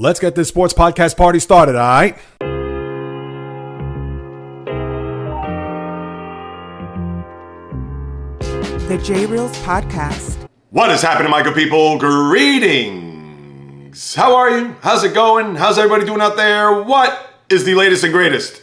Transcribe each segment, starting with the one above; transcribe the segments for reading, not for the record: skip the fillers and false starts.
Let's get this sports podcast party started, all right? The J Reels Podcast. What is happening, my good people? Greetings. How are you? How's it going? How's everybody doing out there? What is the latest and greatest?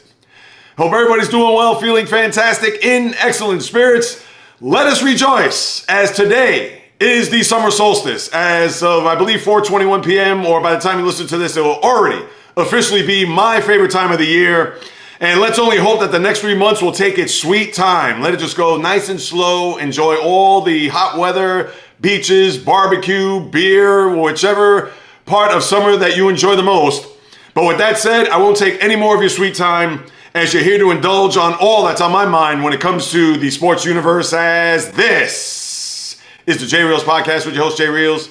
Hope everybody's doing well, feeling fantastic, in excellent spirits. Let us rejoice, as today is the summer solstice. As of, I believe, 4:21 p.m., or by the time you listen to this, it will already officially be my favorite time of the year. And let's only hope that the next 3 months will take its sweet time. Let it just go nice and slow. Enjoy all the hot weather, beaches, barbecue, beer, whichever part of summer that you enjoy the most. But with that said, I won't take any more of your sweet time, as you're here to indulge on all that's on my mind when it comes to the sports universe, as this is the J Reels Podcast with your host, J Reels.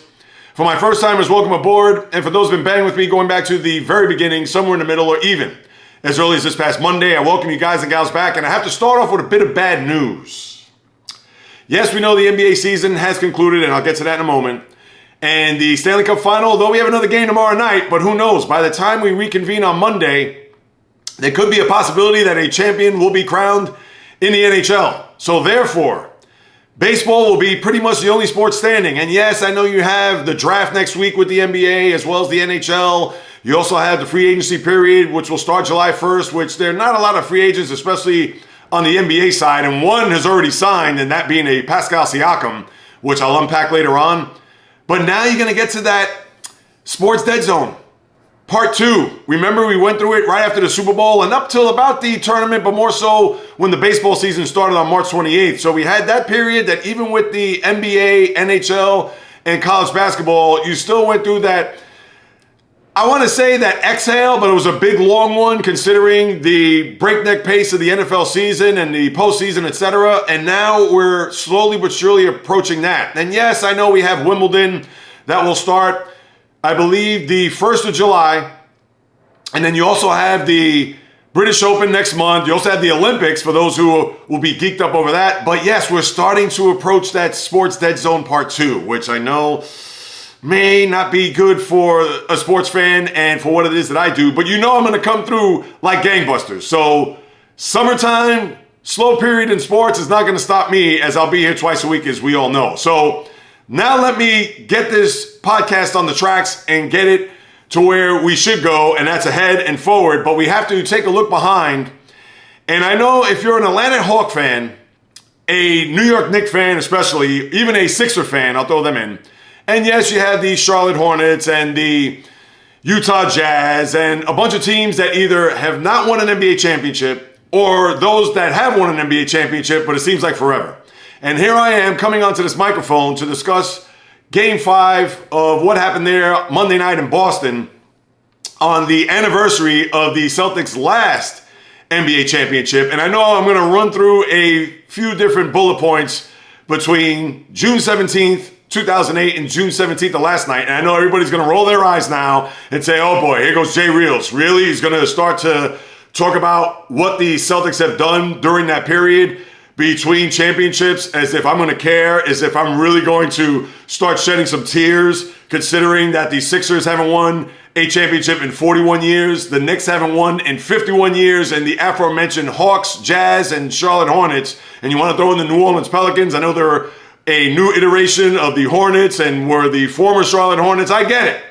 For my first timers, welcome aboard. And for those who've been banging with me going back to the very beginning, somewhere in the middle, or even as early as this past Monday, I welcome you guys and gals back. And I have to start off with a bit of bad news. Yes, we know the NBA season has concluded, and I'll get to that in a moment. And the Stanley Cup Final, though we have another game tomorrow night, but who knows? By the time we reconvene on Monday, there could be a possibility that a champion will be crowned in the NHL. So therefore, baseball will be pretty much the only sport standing. And yes, I know you have the draft next week with the NBA as well as the NHL. You also have the free agency period, which will start July 1st, which there are not a lot of free agents, especially on the NBA side. And one has already signed, and that being a Pascal Siakam, which I'll unpack later on. But now you're going to get to that sports dead zone. Part 2. Remember, we went through it right after the Super Bowl and up till about the tournament, but more so when the baseball season started on March 28th. So we had that period that even with the NBA, NHL, and college basketball, you still went through that, I want to say that exhale, but it was a big long one considering the breakneck pace of the NFL season and the postseason, etc. And now we're slowly but surely approaching that. And yes, I know we have Wimbledon that will start, I believe, the 1st of July. And then you also have the British Open next month. You also have the Olympics for those who will be geeked up over that. But yes, we're starting to approach that sports dead zone part 2, which I know may not be good for a sports fan and for what it is that I do. But you know I'm going to come through like gangbusters. So summertime, slow period in sports is not going to stop me, as I'll be here twice a week, as we all know. So now let me get this podcast on the tracks and get it to where we should go, and that's ahead and forward. But we have to take a look behind. And I know if you're an Atlanta Hawk fan, a New York Knicks fan especially, even a Sixer fan, I'll throw them in. And yes, you have the Charlotte Hornets and the Utah Jazz and a bunch of teams that either have not won an NBA championship or those that have won an NBA championship, but it seems like forever. And here I am coming onto this microphone to discuss Game 5 of what happened there Monday night in Boston on the anniversary of the Celtics' last NBA championship. And I know I'm going to run through a few different bullet points between June 17th, 2008 and June 17th of last night. And I know everybody's going to roll their eyes now and say, oh boy, here goes J Reels. Really? He's going to start to talk about what the Celtics have done during that period between championships, as if I'm going to care, as if I'm really going to start shedding some tears, considering that the Sixers haven't won a championship in 41 years, the Knicks haven't won in 51 years, and the aforementioned Hawks, Jazz, and Charlotte Hornets, and you want to throw in the New Orleans Pelicans. I know they're a new iteration of the Hornets and were the former Charlotte Hornets. I get it.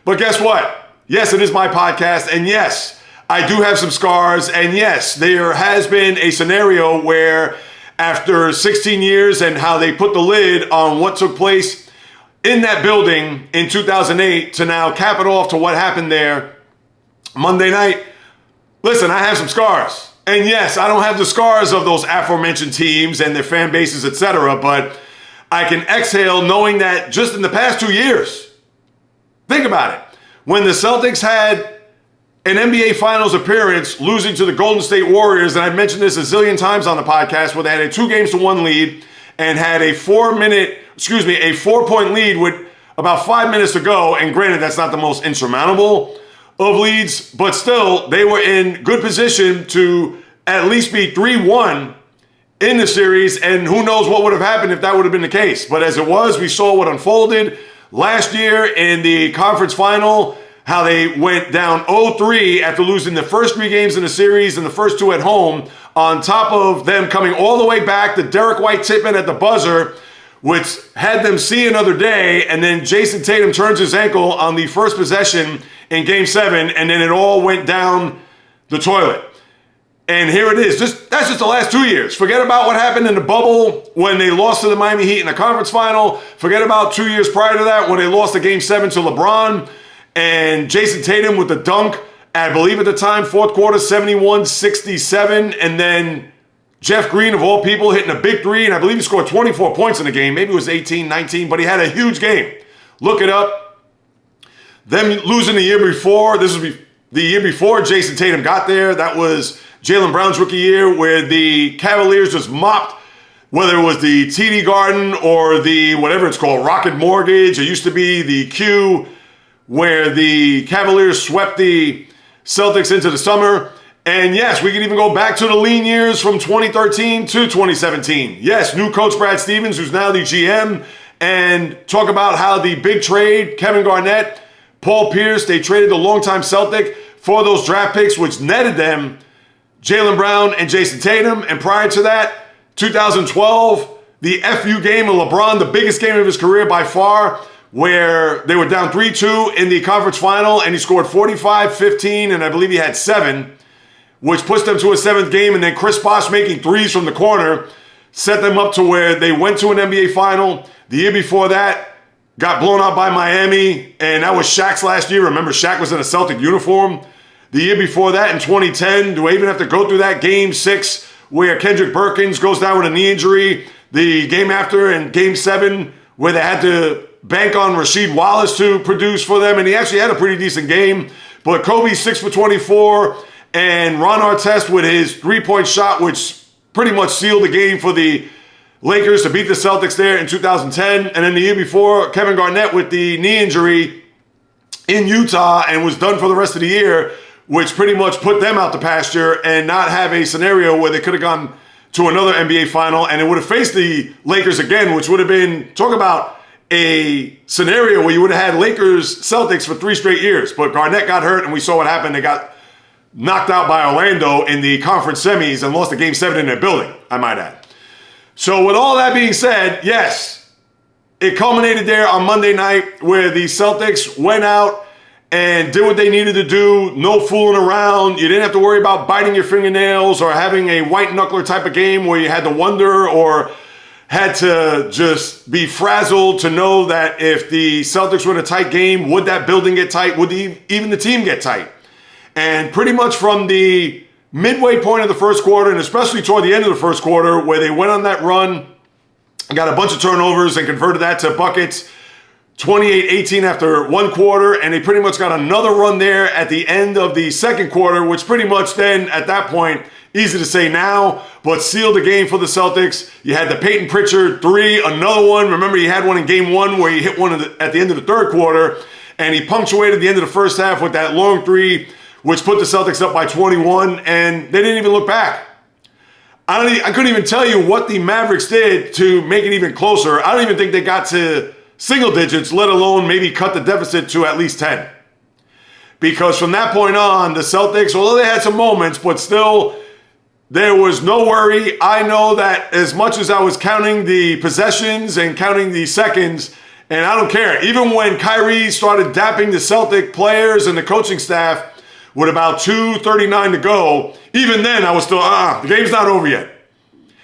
But guess what? Yes, it is my podcast, and yes, I do have some scars, and yes, there has been a scenario where after 16 years and how they put the lid on what took place in that building in 2008 to now cap it off to what happened there Monday night. Listen, I have some scars. And yes, I don't have the scars of those aforementioned teams and their fan bases, etc., but I can exhale knowing that just in the past 2 years, think about it. When the Celtics had an NBA Finals appearance losing to the Golden State Warriors, and I've mentioned this a zillion times on the podcast, where they had a 2-1 lead and had a 4-point lead with about 5 minutes to go. And granted, that's not the most insurmountable of leads, but still, they were in good position to at least be 3-1 in the series, and who knows what would have happened if that would have been the case. But as it was, we saw what unfolded last year in the conference final. how they went down 0-3 after losing the first 3 games in the series and the first 2 at home, on top of them coming all the way back, the Derek White tip-in at the buzzer, which had them see another day, and then Jayson Tatum turns his ankle on the first possession in Game 7, and then it all went down the toilet. And here it is. That's just the last 2 years. Forget about what happened in the bubble when they lost to the Miami Heat in the conference final. Forget about 2 years prior to that when they lost the Game 7 to LeBron. And Jayson Tatum with the dunk, I believe at the time, fourth quarter, 71-67. And then Jeff Green, of all people, hitting a big 3. And I believe he scored 24 points in the game. Maybe it was 18, 19. But he had a huge game. Look it up. Them losing the year before. This was the year before Jayson Tatum got there. That was Jaylen Brown's rookie year, where the Cavaliers just mopped, whether it was the TD Garden or the, whatever it's called, Rocket Mortgage. It used to be the Q, where the Cavaliers swept the Celtics into the summer. And yes, we can even go back to the lean years from 2013 to 2017. Yes, new coach Brad Stevens, who's now the GM, and talk about how the big trade, Kevin Garnett, Paul Pierce, they traded the longtime Celtic for those draft picks, which netted them Jaylen Brown and Jayson Tatum. And prior to that, 2012, the FU game of LeBron, the biggest game of his career by far, where they were down 3-2 in the conference final, and he scored 45, 15, and I believe he had 7, which pushed them to a 7th game. And then Chris Bosh making 3s from the corner set them up to where they went to an NBA final. The year before that, got blown out by Miami, and that was Shaq's last year. Remember, Shaq was in a Celtic uniform. The year before that, in 2010, do I even have to go through that Game 6 where Kendrick Perkins goes down with a knee injury? The game after, in Game 7, where they had to bank on Rasheed Wallace to produce for them, and he actually had a pretty decent game. But Kobe 6 for 24, and Ron Artest with his 3-point shot, which pretty much sealed the game for the Lakers to beat the Celtics there in 2010. And then the year before, Kevin Garnett with the knee injury in Utah and was done for the rest of the year, which pretty much put them out the pasture and not have a scenario where they could have gone to another NBA final and it would have faced the Lakers again, which would have been, talk about a scenario where you would have had Lakers Celtics for 3 straight years. But Garnett got hurt and we saw what happened. They got knocked out by Orlando in the conference semis and lost the Game 7 in their building, I might add. So with all that being said, yes, it culminated there on Monday night where the Celtics went out and did what they needed to do. No fooling around. You didn't have to worry about biting your fingernails or having a white knuckler type of game where you had to wonder or had to just be frazzled to know that if the Celtics were in a tight game, would that building get tight? Would even the team get tight? And pretty much from the midway point of the first quarter, and especially toward the end of the first quarter, where they went on that run, got a bunch of turnovers and converted that to buckets, 28-18 after 1 quarter, and they pretty much got another run there at the end of the second quarter, which pretty much then, at that point, easy to say now, but sealed the game for the Celtics. You had the Peyton Pritchard 3, another one. Remember, he had one in Game 1 where he hit one at the end of the third quarter, and he punctuated the end of the first half with that long 3, which put the Celtics up by 21, and they didn't even look back. I couldn't even tell you what the Mavericks did to make it even closer. I don't even think they got to single digits, let alone maybe cut the deficit to at least 10. Because from that point on, the Celtics, although they had some moments, but still, there was no worry. I know that as much as I was counting the possessions and counting the seconds, and I don't care, even when Kyrie started dapping the Celtic players and the coaching staff with about 2:39 to go, even then I was still, the game's not over yet.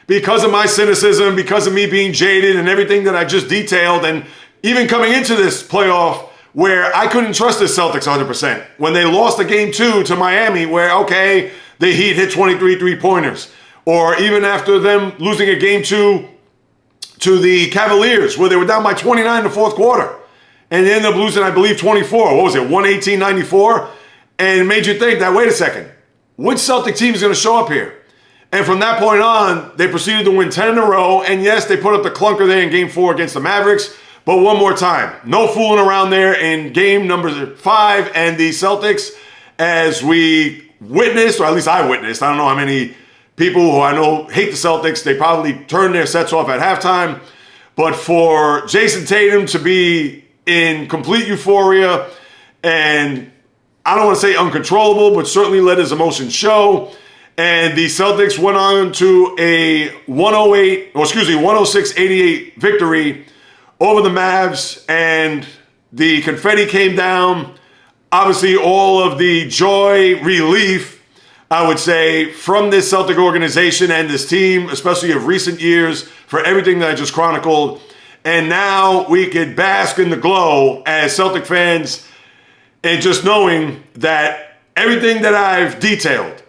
Because of my cynicism, because of me being jaded and everything that I just detailed, and even coming into this playoff where I couldn't trust the Celtics 100%. When they lost the Game 2 to Miami, where, okay, the Heat hit 23 three-pointers. Or even after them losing a Game 2 to the Cavaliers, where they were down by 29 in the fourth quarter. And they ended up losing, I believe, 24. What was it, 118-94? And it made you think that, wait a second, which Celtic team is going to show up here? And from that point on, they proceeded to win 10 in a row. And yes, they put up the clunker there in Game 4 against the Mavericks. But one more time, no fooling around there in game number 5. And the Celtics, as we witnessed, or at least I witnessed, I don't know how many people who I know hate the Celtics, they probably turned their sets off at halftime. But for Jayson Tatum to be in complete euphoria and I don't want to say uncontrollable, but certainly let his emotions show. And the Celtics went on to a 106-88 victory over the Mavs, and the confetti came down. Obviously, all of the joy, relief, I would say, from this Celtic organization and this team, especially of recent years, for everything that I just chronicled. And now we could bask in the glow as Celtic fans, and just knowing that everything that I've detailed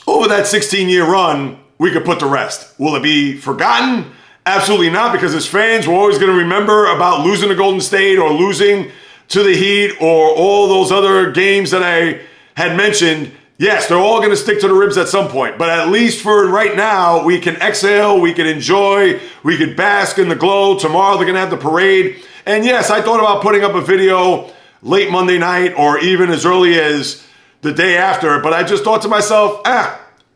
over that 16-year run, we could put to rest. Will it be forgotten? Absolutely not, because as fans, we're always going to remember about losing to Golden State or losing to the Heat or all those other games that I had mentioned. Yes, they're all going to stick to the ribs at some point, but at least for right now, we can exhale, we can enjoy, we could bask in the glow. Tomorrow they're going to have the parade. And yes, I thought about putting up a video late Monday night or even as early as the day after, but I just thought to myself,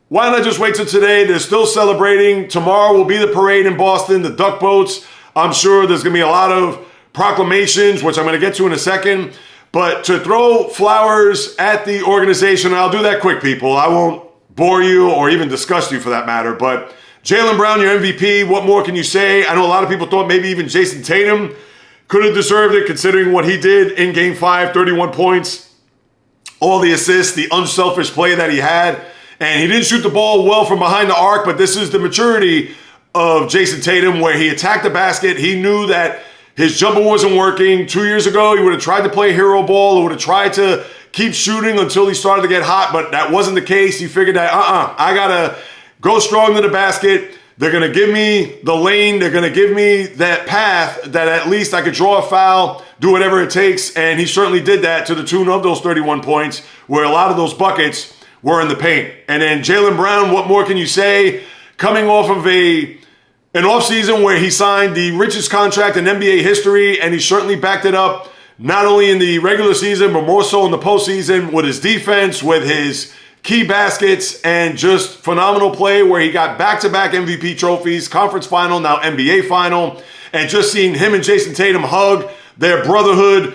why don't I just wait till today? They're still celebrating. Tomorrow will be the parade in Boston, the duck boats. I'm sure there's going to be a lot of proclamations, which I'm going to get to in a second. But to throw flowers at the organization, and I'll do that quick, people. I won't bore you or even disgust you for that matter. But Jaylen Brown, your MVP, what more can you say? I know a lot of people thought maybe even Jayson Tatum could have deserved it, considering what he did in Game 5, 31 points, all the assists, the unselfish play that he had. And he didn't shoot the ball well from behind the arc, but this is the maturity of Jayson Tatum, where he attacked the basket. He knew that his jumper wasn't working. 2 years ago, he would have tried to play hero ball. He would have tried to keep shooting until he started to get hot, but that wasn't the case. He figured that, I got to go strong to the basket. They're going to give me the lane. They're going to give me that path that at least I could draw a foul, do whatever it takes. And he certainly did that to the tune of those 31 points, where a lot of those buckets were in the paint. And then Jaylen Brown, what more can you say? Coming off of an offseason where he signed the richest contract in NBA history, and he certainly backed it up not only in the regular season, but more so in the postseason with his defense, with his key baskets, and just phenomenal play where he got back-to-back MVP trophies, conference final, now NBA final, and just seeing him and Jayson Tatum hug, their brotherhood,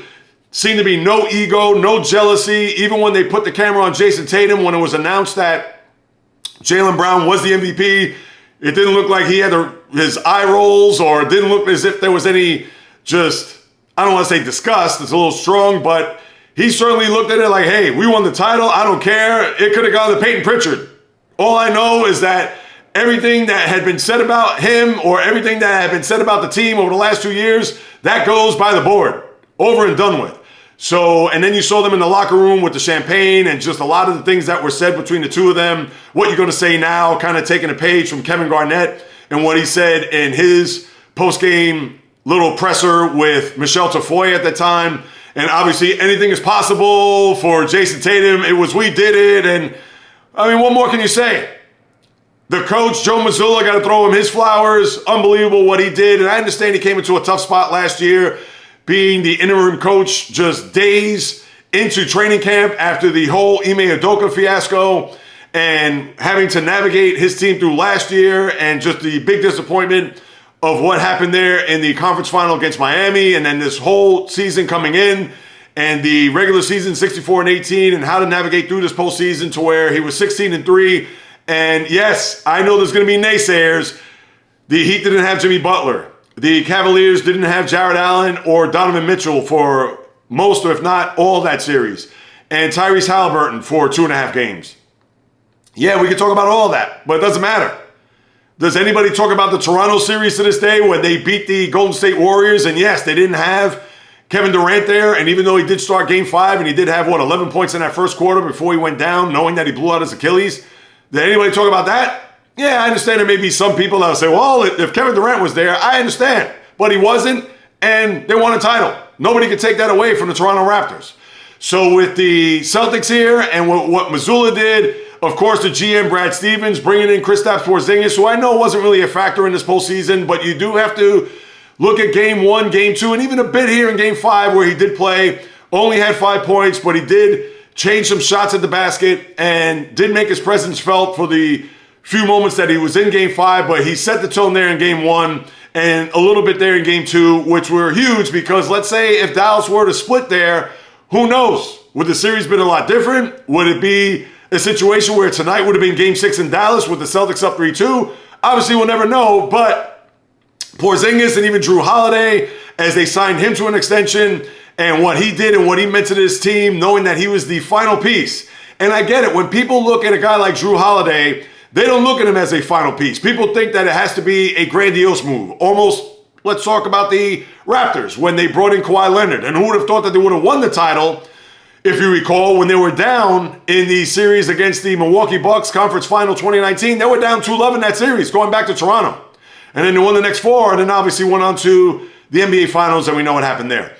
seemed to be no ego, no jealousy. Even when they put the camera on Jayson Tatum, when it was announced that Jaylen Brown was the MVP, it didn't look like he had his eye rolls, or it didn't look as if there was any I don't want to say disgust, it's a little strong, but he certainly looked at it like, hey, we won the title, I don't care. It could have gone to Peyton Pritchard. All I know is that everything that had been said about him, or everything that had been said about the team over the last 2 years, that goes by the board, over and done with. So, and then you saw them in the locker room with the champagne and just a lot of the things that were said between the two of them. What you're going to say now, kind of taking a page from Kevin Garnett and what he said in his post-game little presser with Michelle Tafoya at the time. And obviously anything is possible for Jayson Tatum. It was, we did it. And I mean, what more can you say? The coach, Joe Mazzulla, got to throw him his flowers. Unbelievable what he did. And I understand he came into a tough spot last year, being the interim coach just days into training camp after the whole Ime Udoka fiasco, and having to navigate his team through last year, and just the big disappointment of what happened there in the conference final against Miami, and then this whole season coming in, and the regular season 64-18, and how to navigate through this postseason to where he was 16-3. And yes, I know there's going to be naysayers. The Heat didn't have Jimmy Butler. The Cavaliers didn't have Jared Allen or Donovan Mitchell for most, or if not all, that series. And Tyrese Halliburton for 2.5 games. Yeah, we can talk about all that, but it doesn't matter. Does anybody talk about the Toronto series to this day when they beat the Golden State Warriors? And yes, they didn't have Kevin Durant there. And even though he did start Game 5 and he did have, 11 points in that first quarter before he went down, knowing that he blew out his Achilles. Did anybody talk about that? Yeah, I understand there may be some people that will say, well, if Kevin Durant was there, I understand. But he wasn't, and they won a title. Nobody could take that away from the Toronto Raptors. So with the Celtics here and what Mazzulla did, of course, the GM, Brad Stevens, bringing in Kristaps Porzingis, who I know wasn't really a factor in this postseason, but you do have to look at Game 1, Game 2, and even a bit here in Game 5 where he did play, only had 5 points, but he did change some shots at the basket and did make his presence felt for the few moments that he was in Game 5, but he set the tone there in Game 1 and a little bit there in Game 2, which were huge because let's say if Dallas were to split there, Who knows? Would the series been a lot different? Would it be a situation where tonight would have been Game 6 in Dallas with the Celtics up 3-2? Obviously, we'll never know, but Porzingis and even Drew Holiday, as they signed him to an extension, and what he did and what he meant to this team, knowing that he was the final piece. And I get it. When people look at a guy like Drew Holiday, they don't look at him as a final piece. People think that it has to be a grandiose move. Almost, let's talk about the Raptors when they brought in Kawhi Leonard. And who would have thought that they would have won the title, if you recall, when they were down in the series against the Milwaukee Bucks Conference Final 2019. They were down 2-0 in that series, going back to Toronto. And then they won the next 4, and then obviously went on to the NBA Finals, and we know what happened there.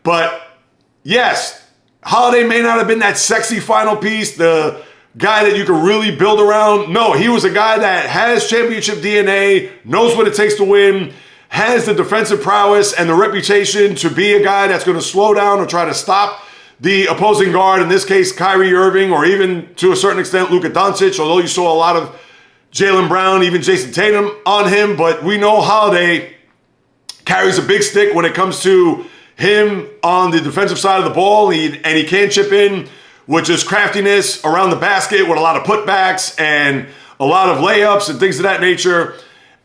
But yes, Holiday may not have been that sexy final piece, the guy that you could really build around. No, he was a guy that has championship DNA, knows what it takes to win, has the defensive prowess and the reputation to be a guy that's going to slow down or try to stop the opposing guard, in this case, Kyrie Irving, or even to a certain extent, Luka Doncic, although you saw a lot of Jaylen Brown, even Jayson Tatum on him. But we know Holiday carries a big stick when it comes to him on the defensive side of the ball, and he can chip in with just craftiness around the basket with a lot of putbacks and a lot of layups and things of that nature.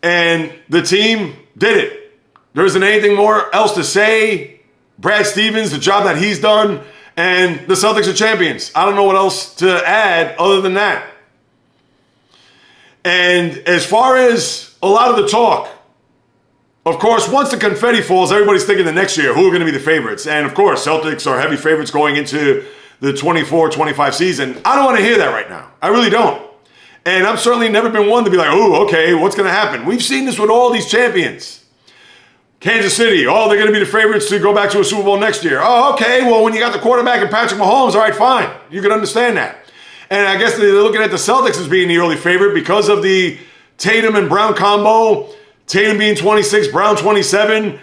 And the team did it. There isn't anything more else to say. Brad Stevens, the job that he's done, and the Celtics are champions. I don't know what else to add other than that. And as far as a lot of the talk, of course, once the confetti falls, everybody's thinking the next year, who are going to be the favorites? And of course, Celtics are heavy favorites going into the 24-25 season. I don't want to hear that right now. I really don't. And I've certainly never been one to be like, oh, okay, what's going to happen? We've seen this with all these champions. Kansas City, oh, they're going to be the favorites to go back to a Super Bowl next year. Oh, okay, well, when you got the quarterback and Patrick Mahomes, all right, fine. You can understand that. And I guess they're looking at the Celtics as being the early favorite because of the Tatum and Brown combo. Tatum being 26, Brown 27.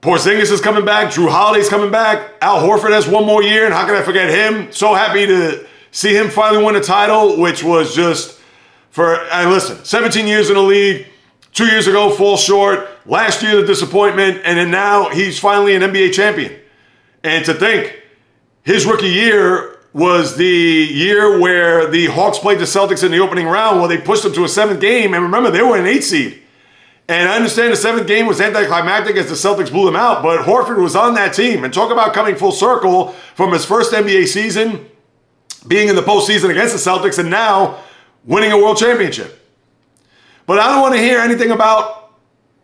Porzingis is coming back. Drew Holiday's coming back. Al Horford has one more year, and how can I forget him? So happy to see him finally win a title, which was just and listen, 17 years in the league, 2 years ago, fall short. Last year, the disappointment, and then now he's finally an NBA champion. And to think, his rookie year was the year where the Hawks played the Celtics in the opening round, where they pushed them to a 7th game. And remember, they were an 8 seed. And I understand the 7th game was anticlimactic as the Celtics blew them out, but Horford was on that team. And talk about coming full circle from his first NBA season, being in the postseason against the Celtics, and now winning a world championship. But I don't want to hear anything about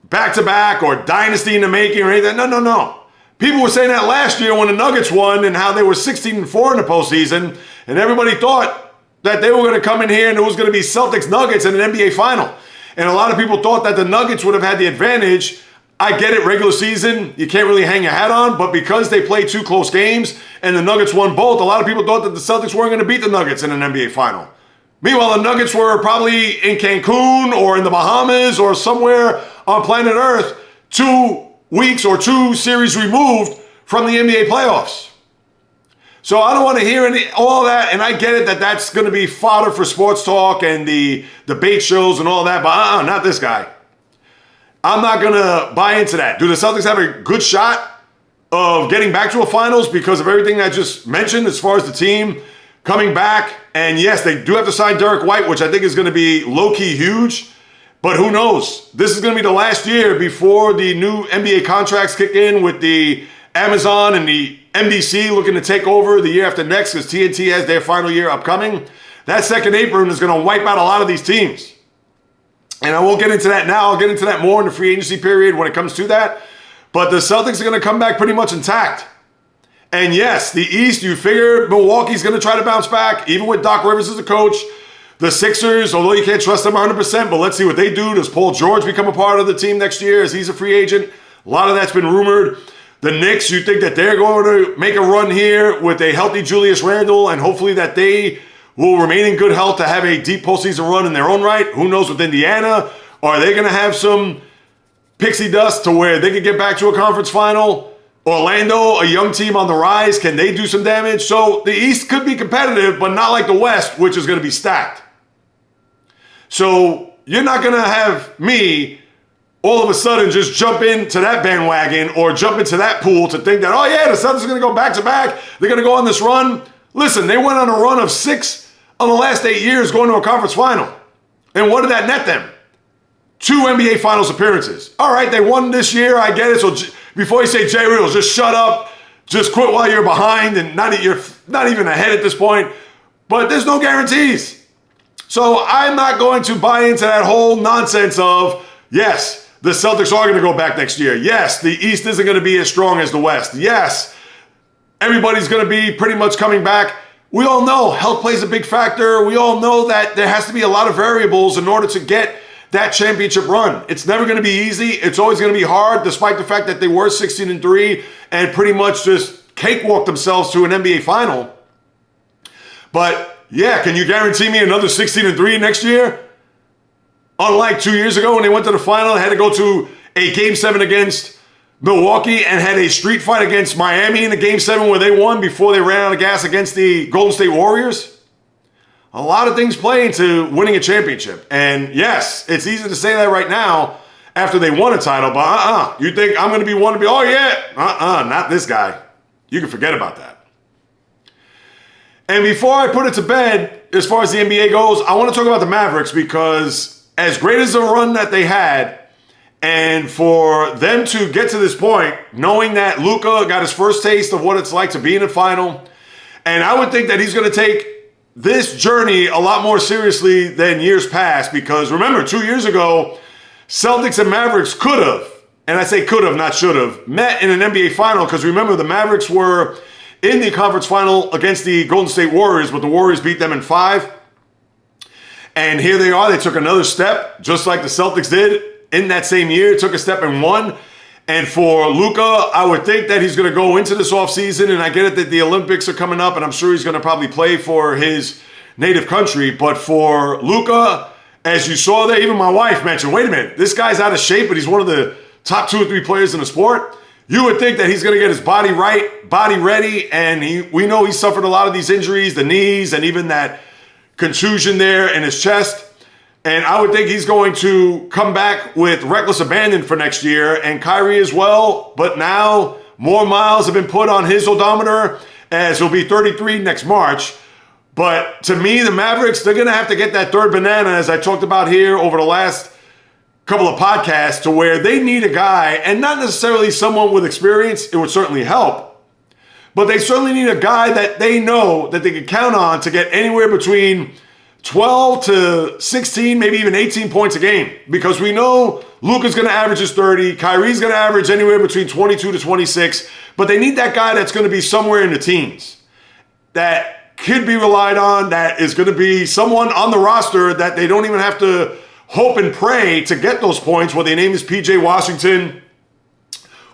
back-to-back or dynasty in the making or anything. No. People were saying that last year when the Nuggets won and how they were 16-4 in the postseason, and everybody thought that they were going to come in here and it was going to be Celtics-Nuggets in an NBA final. And a lot of people thought that the Nuggets would have had the advantage. I get it, regular season, you can't really hang your hat on, but because they played 2 close games and the Nuggets won both, a lot of people thought that the Celtics weren't going to beat the Nuggets in an NBA final. Meanwhile, the Nuggets were probably in Cancun or in the Bahamas or somewhere on planet Earth 2 weeks or 2 series removed from the NBA playoffs. So I don't want to hear all that, and I get it that that's going to be fodder for sports talk and the debate shows and all that, but not this guy. I'm not going to buy into that. Do the Celtics have a good shot of getting back to a finals because of everything I just mentioned as far as the team coming back? And yes, they do have to sign Derek White, which I think is going to be low-key huge. But who knows? This is going to be the last year before the new NBA contracts kick in with the Amazon and the NBC looking to take over the year after next because TNT has their final year upcoming. That second apron is going to wipe out a lot of these teams. And I won't get into that now. I'll get into that more in the free agency period when it comes to that. But the Celtics are going to come back pretty much intact. And yes, the East, you figure Milwaukee's going to try to bounce back, even with Doc Rivers as the coach. The Sixers, although you can't trust them 100%, but let's see what they do. Does Paul George become a part of the team next year as he's a free agent? A lot of that's been rumored. The Knicks, you think that they're going to make a run here with a healthy Julius Randle, and hopefully that they will remain in good health to have a deep postseason run in their own right. Who knows with Indiana? Are they going to have some pixie dust to where they could get back to a conference final? Orlando, a young team on the rise, can they do some damage? So the East could be competitive, but not like the West, which is going to be stacked. So you're not going to have me all of a sudden just jump into that bandwagon or jump into that pool to think that, oh yeah, the Celtics are going to go back-to-back. They're going to go on this run. Listen, they went on a run of 6 of the last 8 years going to a conference final. And what did that net them? 2 NBA Finals appearances. All right, they won this year. I get it. So before you say Jay Reels, just shut up. Just quit while you're behind and you're not even ahead at this point. But there's no guarantees. So I'm not going to buy into that whole nonsense of, yes, the Celtics are going to go back next year. Yes, the East isn't going to be as strong as the West. Yes, everybody's going to be pretty much coming back. We all know health plays a big factor. We all know that there has to be a lot of variables in order to get that championship run. It's never going to be easy. It's always going to be hard, despite the fact that they were 16-3 and pretty much just cakewalked themselves to an NBA final. But yeah, can you guarantee me another 16-3 next year? Unlike 2 years ago when they went to the final and had to go to a Game 7 against Milwaukee and had a street fight against Miami in the Game 7 where they won before they ran out of gas against the Golden State Warriors. A lot of things play into winning a championship. And yes, it's easy to say that right now after they won a title, but you think I'm going to be one to be, oh yeah, not this guy. You can forget about that. And before I put it to bed, as far as the NBA goes, I want to talk about the Mavericks because as great as the run that they had, and for them to get to this point, knowing that Luka got his first taste of what it's like to be in a final, and I would think that he's going to take this journey a lot more seriously than years past because remember, 2 years ago, Celtics and Mavericks could have, and I say could have, not should have, met in an NBA final because remember, the Mavericks were in the conference final against the Golden State Warriors, but the Warriors beat them in 5. And here they are. They took another step, just like the Celtics did in that same year. Took a step and won. And for Luka, I would think that he's going to go into this offseason, and I get it that the Olympics are coming up, and I'm sure he's going to probably play for his native country. But for Luka, as you saw there, even my wife mentioned, wait a minute, this guy's out of shape, but he's one of the top 2 or 3 players in the sport. You would think that he's going to get his body right, body ready, and we know he suffered a lot of these injuries, the knees, and even that contusion there in his chest. And I would think he's going to come back with reckless abandon for next year, and Kyrie as well. But now more miles have been put on his odometer as he'll be 33 next March. But to me, the Mavericks, they're going to have to get that third banana, as I talked about here over the last couple of podcasts, to where they need a guy, and not necessarily someone with experience. It would certainly help. But they certainly need a guy that they know that they can count on to get anywhere between 12 to 16, maybe even 18 points a game. Because we know Luka's going to average his 30. Kyrie's going to average anywhere between 22 to 26. But they need that guy that's going to be somewhere in the teens. That could be relied on. That is going to be someone on the roster that they don't even have to hope and pray to get those points, whether their name is PJ Washington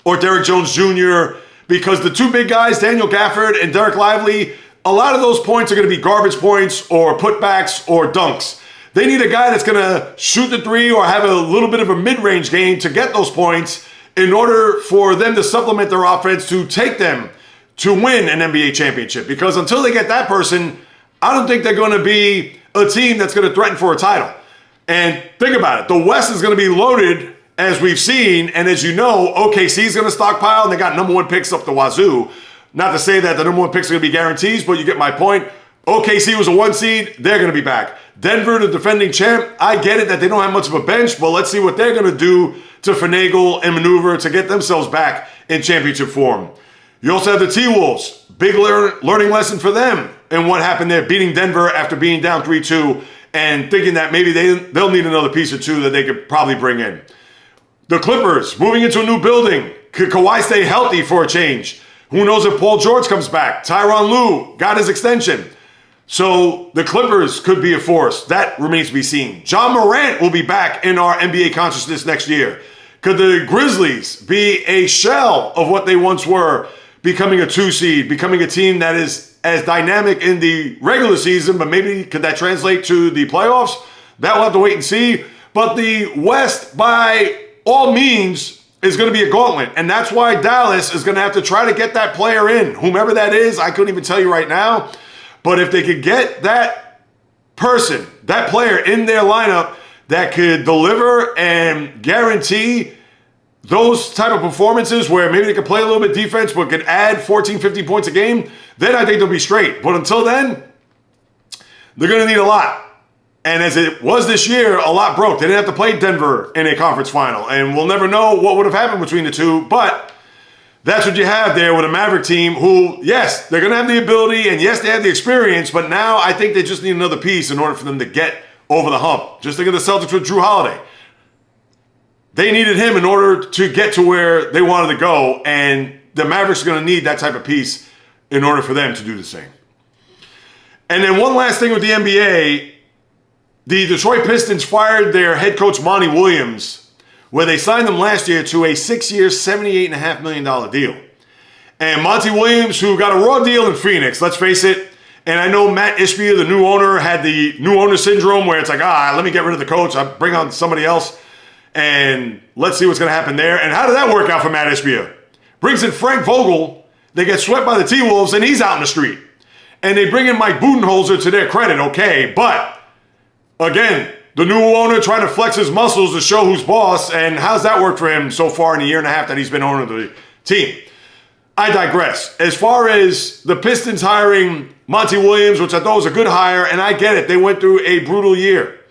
or Derek Jones Jr., because the 2 big guys, Daniel Gafford and Derek Lively, a lot of those points are going to be garbage points or putbacks or dunks. They need a guy that's going to shoot the 3 or have a little bit of a mid-range game to get those points in order for them to supplement their offense to take them to win an NBA championship. Because until they get that person, I don't think they're going to be a team that's going to threaten for a title. And think about it. The West is going to be loaded, as we've seen, and as you know, OKC is going to stockpile, and they got number 1 picks up the wazoo. Not to say that the number 1 picks are going to be guarantees, but you get my point. OKC was a 1 seed. They're going to be back. Denver, the defending champ. I get it that they don't have much of a bench, but let's see what they're going to do to finagle and maneuver to get themselves back in championship form. You also have the T-Wolves. Big learning lesson for them and what happened there, beating Denver after being down 3-2 and thinking that maybe they'll need another piece or 2 that they could probably bring in. The Clippers, moving into a new building. Could Kawhi stay healthy for a change? Who knows if Paul George comes back? Tyronn Lue got his extension. So the Clippers could be a force. That remains to be seen. John Morant will be back in our NBA consciousness next year. Could the Grizzlies be a shell of what they once were, becoming a 2 seed, becoming a team that is as dynamic in the regular season, but maybe could that translate to the playoffs? That we'll have to wait and see. But the West, by all means, is going to be a gauntlet. And that's why Dallas is going to have to try to get that player in. Whomever that is, I couldn't even tell you right now. But if they could get that person, that player in their lineup, that could deliver and guarantee those type of performances where maybe they could play a little bit defense but could add 14, 15 points a game, then I think they'll be straight. But until then, they're going to need a lot. And as it was this year, a lot broke. They didn't have to play Denver in a conference final. And we'll never know what would have happened between the two. But that's what you have there with a Maverick team who, yes, they're going to have the ability. And yes, they have the experience. But now I think they just need another piece in order for them to get over the hump. Just think of the Celtics with Drew Holiday. They needed him in order to get to where they wanted to go. And the Mavericks are going to need that type of piece in order for them to do the same. And then one last thing with the NBA. The Detroit Pistons fired their head coach, Monty Williams, where they signed him last year to a 6-year, $78.5 million deal. And Monty Williams, who got a raw deal in Phoenix, let's face it, and I know Matt Ishbia, the new owner, had the new owner syndrome where it's like, let me get rid of the coach, I'll bring on somebody else, and let's see what's going to happen there. And how did that work out for Matt Ishbia? Brings in Frank Vogel, they get swept by the T-Wolves, and he's out in the street. And they bring in Mike Budenholzer to their credit, okay, but again, the new owner trying to flex his muscles to show who's boss, and how's that worked for him so far in the year and a half that he's been owner of the team? I digress. As far as the Pistons hiring Monty Williams, which I thought was a good hire, and I get it, they went through a brutal year.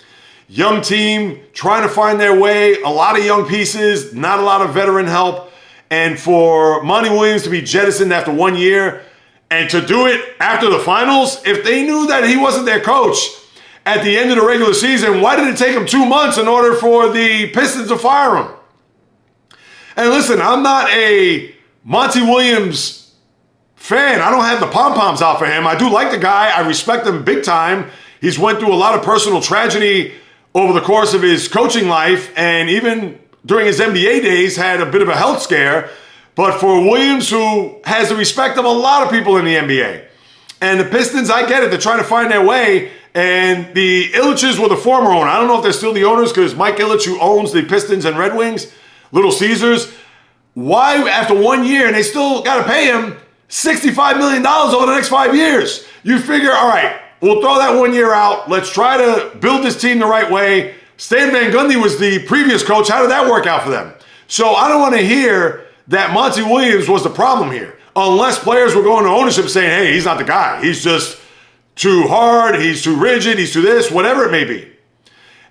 Young team, trying to find their way, a lot of young pieces, not a lot of veteran help, and for Monty Williams to be jettisoned after 1 year, and to do it after the finals, if they knew that he wasn't their coach at the end of the regular season, why did it take him 2 months in order for the Pistons to fire him? And listen, I'm not a Monty Williams fan. I don't have the pom-poms out for him. I do like the guy. I respect him big time. He's went through a lot of personal tragedy over the course of his coaching life, and even during his NBA days had a bit of a health scare. But for Williams, who has the respect of a lot of people in the NBA, and the Pistons, I get it. They're trying to find their way. And the Ilitches were the former owner. I don't know if they're still the owners because Mike Ilitch, who owns the Pistons and Red Wings, Little Caesars, why after 1 year, and they still got to pay him $65 million over the next 5 years? You figure, all right, we'll throw that 1 year out. Let's try to build this team the right way. Stan Van Gundy was the previous coach. How did that work out for them? So I don't want to hear that Monty Williams was the problem here, unless players were going to ownership saying, hey, he's not the guy. He's just too hard, he's too rigid, he's too this, whatever it may be.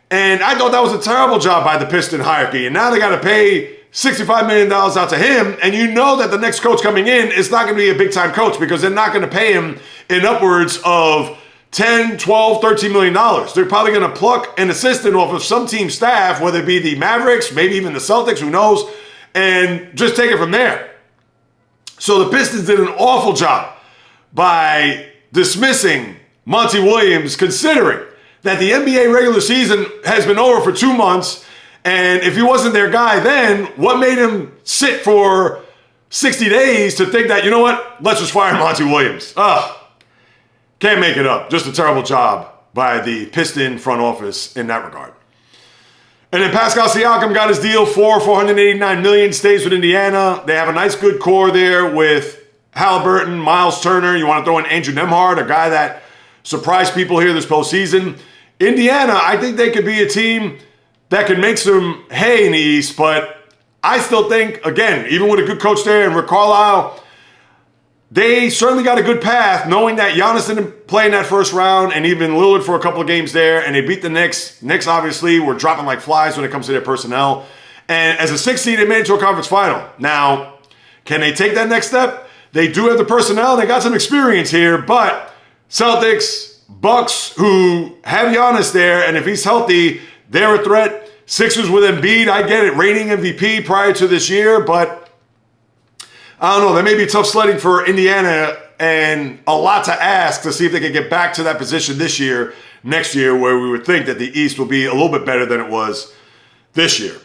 And I thought that was a terrible job by the Piston hierarchy. And now they got to pay $65 million out to him. And you know that the next coach coming in is not going to be a big-time coach because they're not going to pay him in upwards of $10, $12, $13 million. They're probably going to pluck an assistant off of some team staff, whether it be the Mavericks, maybe even the Celtics, who knows, and just take it from there. So the Pistons did an awful job by dismissing Monty Williams, considering that the NBA regular season has been over for 2 months, and if he wasn't their guy then, what made him sit for 60 days to think that, you know what, let's just fire Monty Williams? Can't make it up. Just a terrible job by the Piston front office in that regard. And then Pascal Siakam got his deal for $489 million, stays with Indiana. They have a nice, good core there with Halliburton, Miles Turner. You want to throw in Andrew Nembhard, a guy that surprised people here this postseason. Indiana, I think they could be a team that could make some hay in the East, but I still think, again, even with a good coach there and Rick Carlisle, they certainly got a good path, knowing that Giannis didn't play in that first round and even Lillard for a couple of games there, and they beat the Knicks. Knicks, obviously, were dropping like flies when it comes to their personnel. And as a 6th seed, they made it to a conference final. Now, can they take that next step? They do have the personnel. They got some experience here, but Celtics, Bucks, who have Giannis there, and if he's healthy, they're a threat. Sixers with Embiid, I get it, reigning MVP prior to this year, but I don't know. That may be tough sledding for Indiana and a lot to ask to see if they can get back to that position this year, next year, where we would think that the East will be a little bit better than it was this year.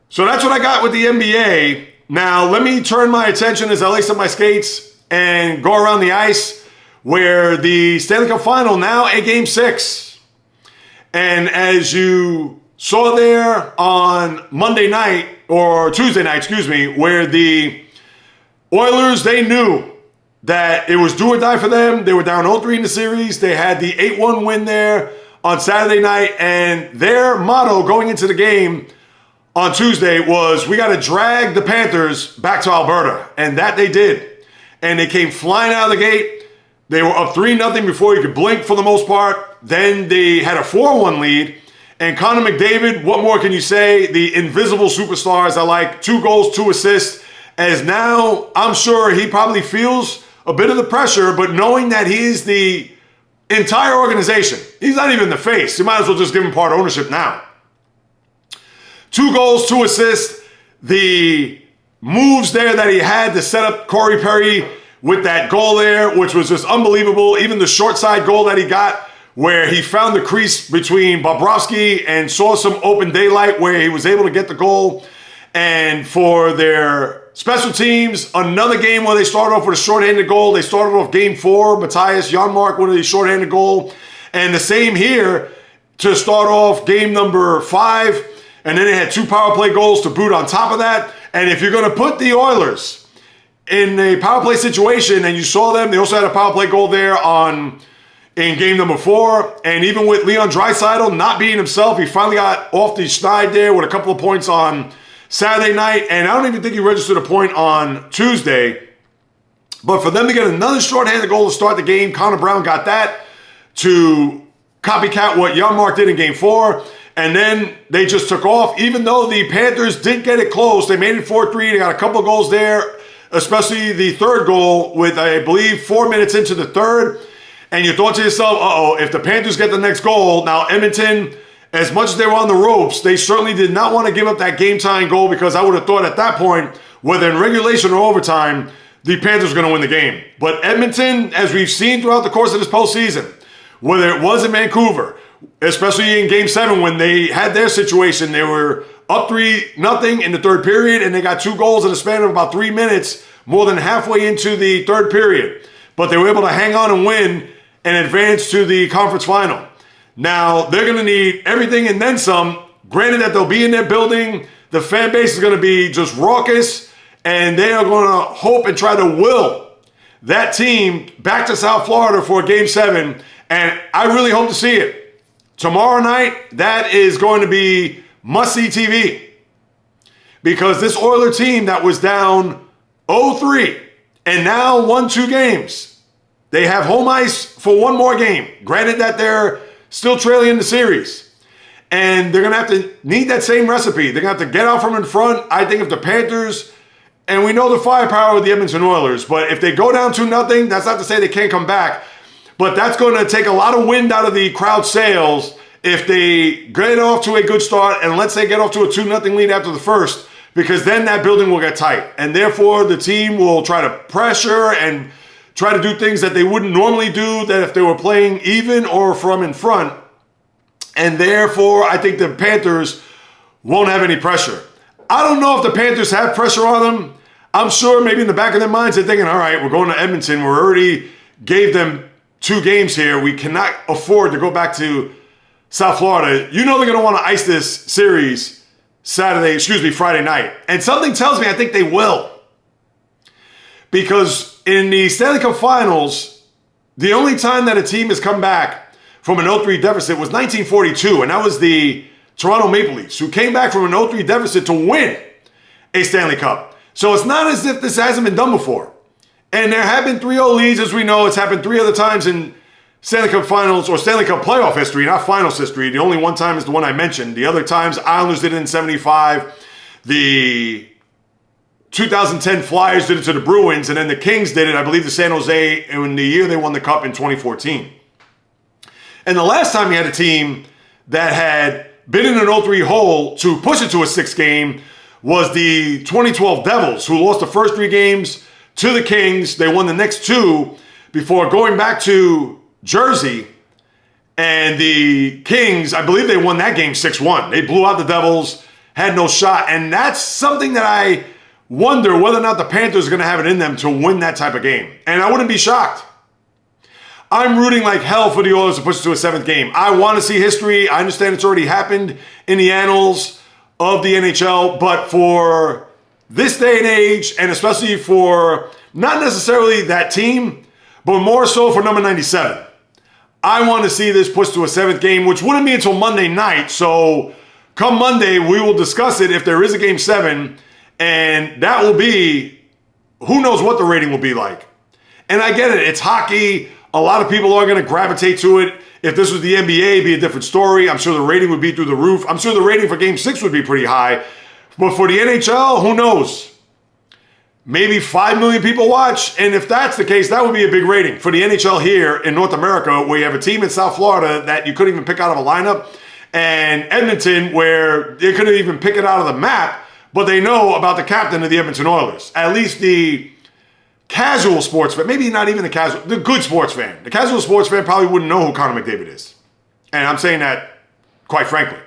So that's what I got with the NBA. Now, let me turn my attention as I lace up my skates and go around the ice, where the Stanley Cup Final now a Game 6. And as you saw there on Monday night, or Tuesday night, where the Oilers, they knew that it was do or die for them. They were down 0-3 in the series. They had the 8-1 win there on Saturday night, and their motto going into the game on Tuesday was, we got to drag the Panthers back to Alberta. And that they did. And they came flying out of the gate. They were up 3-0 before you could blink for the most part. Then they had a 4-1 lead. And Connor McDavid, what more can you say? The invisible superstar, as I like, 2 goals, 2 assists. As now, I'm sure he probably feels a bit of the pressure, but knowing that he is the entire organization. He's not even the face. You might as well just give him part ownership now. 2 goals, 2 assists. The moves there that he had to set up Corey Perry with that goal there, which was just unbelievable. Even the short side goal that he got, where he found the crease between Bobrovsky and saw some open daylight where he was able to get the goal. And for their special teams, another game where they started off with a shorthanded goal. They started off game 4, Matthias Janmark with a shorthanded goal. And the same here to start off game number 5. And then they had 2 power play goals to boot on top of that. And if you're going to put the Oilers in a power play situation, and you saw them, they also had a power play goal there in game number 4. And even with Leon Draisaitl not being himself, he finally got off the schneid there with a couple of points on Saturday night. And I don't even think he registered a point on Tuesday. But for them to get another shorthanded goal to start the game, Connor Brown got that to copycat what Janmark did in game 4. And then they just took off. Even though the Panthers did get it close, they made it 4-3. They got a couple of goals there, especially the third goal with, I believe, 4 minutes into the third. And you thought to yourself, uh-oh, if the Panthers get the next goal, now Edmonton, as much as they were on the ropes, they certainly did not want to give up that game-tying goal, because I would have thought at that point, whether in regulation or overtime, the Panthers were going to win the game. But Edmonton, as we've seen throughout the course of this postseason, whether it was in Vancouver, especially in Game 7 when they had their situation, they were up 3-0 in the third period, and they got 2 goals in a span of about 3 minutes, more than halfway into the third period. But they were able to hang on and win and advance to the conference final. Now, they're going to need everything and then some. Granted that they'll be in their building, the fan base is going to be just raucous, and they are going to hope and try to will that team back to South Florida for Game 7, and I really hope to see it. Tomorrow night, that is going to be must-see TV, because this Oiler team that was down 0-3 and now won 2 games, they have home ice for 1 more game. Granted that they're still trailing in the series. And they're going to have to need that same recipe. They're going to have to get out from in front. I think if the Panthers, and we know the firepower of the Edmonton Oilers, but if they go down 2-0, that's not to say they can't come back. But that's going to take a lot of wind out of the crowd sails if they get off to a good start, and let's say get off to a 2-0 lead after the first, because then that building will get tight. And therefore, the team will try to pressure and try to do things that they wouldn't normally do, that if they were playing even or from in front. And therefore, I think the Panthers won't have any pressure. I don't know if the Panthers have pressure on them. I'm sure maybe in the back of their minds, they're thinking, all right, we're going to Edmonton. We already gave them 2 games here. We cannot afford to go back to South Florida. You know they're going to want to ice this series Friday night. And something tells me I think they will. Because in the Stanley Cup Finals, the only time that a team has come back from an 0-3 deficit was 1942, and that was the Toronto Maple Leafs, who came back from an 0-3 deficit to win a Stanley Cup. So it's not as if this hasn't been done before. And there have been 3-0 leads, as we know. It's happened 3 other times in Stanley Cup Finals or Stanley Cup playoff history, not finals history. The only one time is the one I mentioned. The other times, Islanders did it in 75. The 2010 Flyers did it to the Bruins, and then the Kings did it, I believe, to San Jose in the year they won the Cup in 2014. And the last time you had a team that had been in an 0-3 hole to push it to a 6th game was the 2012 Devils, who lost the first 3 games to the Kings. They won the next 2 before going back to Jersey. And the Kings, I believe they won that game 6-1. They blew out the Devils, had no shot. And that's something that I wonder whether or not the Panthers are going to have it in them to win that type of game. And I wouldn't be shocked. I'm rooting like hell for the Oilers to push it to a 7th game. I want to see history. I understand it's already happened in the annals of the NHL, but for this day and age, and especially for not necessarily that team, but more so for number 97, I want to see this pushed to a 7th game, which wouldn't be until Monday night. So come Monday, we will discuss it if there is a game 7. And that will be, who knows what the rating will be like. And I get it. It's hockey. A lot of people are going to gravitate to it. If this was the NBA, it'd be a different story. I'm sure the rating would be through the roof. I'm sure the rating for game 6 would be pretty high. But for the NHL, who knows? Maybe 5 million people watch, and if that's the case, that would be a big rating. For the NHL here in North America, where you have a team in South Florida that you couldn't even pick out of a lineup, and Edmonton, where they couldn't even pick it out of the map, but they know about the captain of the Edmonton Oilers. At least the casual sports fan, maybe not even the good sports fan. The casual sports fan probably wouldn't know who Connor McDavid is. And I'm saying that quite frankly.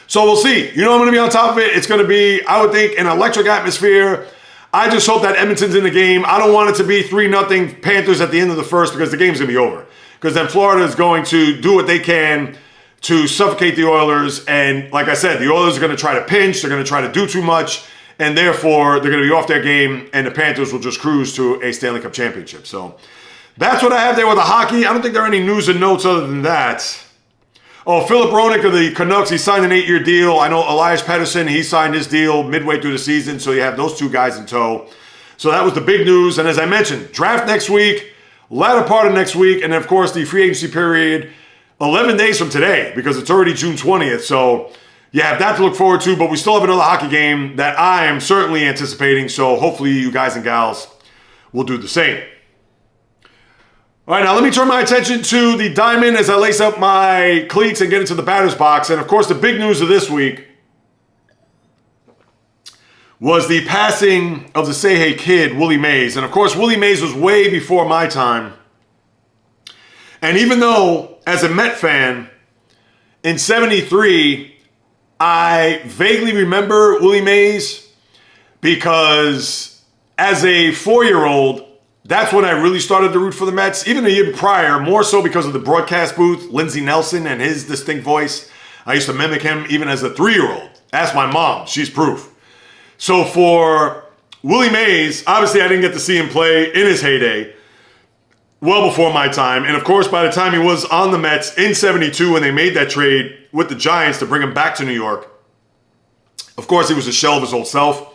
So we'll see. You know I'm going to be on top of it. It's going to be, I would think, an electric atmosphere. I just hope that Edmonton's in the game. I don't want it to be 3-0 Panthers at the end of the first because the game's going to be over. Because then Florida is going to do what they can to suffocate the Oilers. And like I said, the Oilers are going to try to pinch. They're going to try to do too much. And therefore, they're going to be off their game. And the Panthers will just cruise to a Stanley Cup championship. So that's what I have there with the hockey. I don't think there are any news and notes other than that. Oh, Philip Roenick of the Canucks, he signed an 8-year deal. I know Elias Pettersson, he signed his deal midway through the season, so you have those two guys in tow. So that was the big news. And as I mentioned, draft next week, latter part of next week, and of course the free agency period 11 days from today because it's already June 20th. So you have that to look forward to, but we still have another hockey game that I am certainly anticipating. So hopefully you guys and gals will do the same. All right, now let me turn my attention to the diamond as I lace up my cleats and get into the batter's box. And of course, the big news of this week was the passing of the Say Hey kid, Willie Mays. And of course, Willie Mays was way before my time. And even though, as a Met fan, in '73, I vaguely remember Willie Mays because as a 4-year-old, that's when I really started to root for the Mets. Even a year prior, more so because of the broadcast booth, Lindsey Nelson and his distinct voice. I used to mimic him even as a 3-year-old. Ask my mom. She's proof. So for Willie Mays, obviously I didn't get to see him play in his heyday. Well before my time. And of course, by the time he was on the Mets in '72 when they made that trade with the Giants to bring him back to New York, of course, he was a shell of his old self.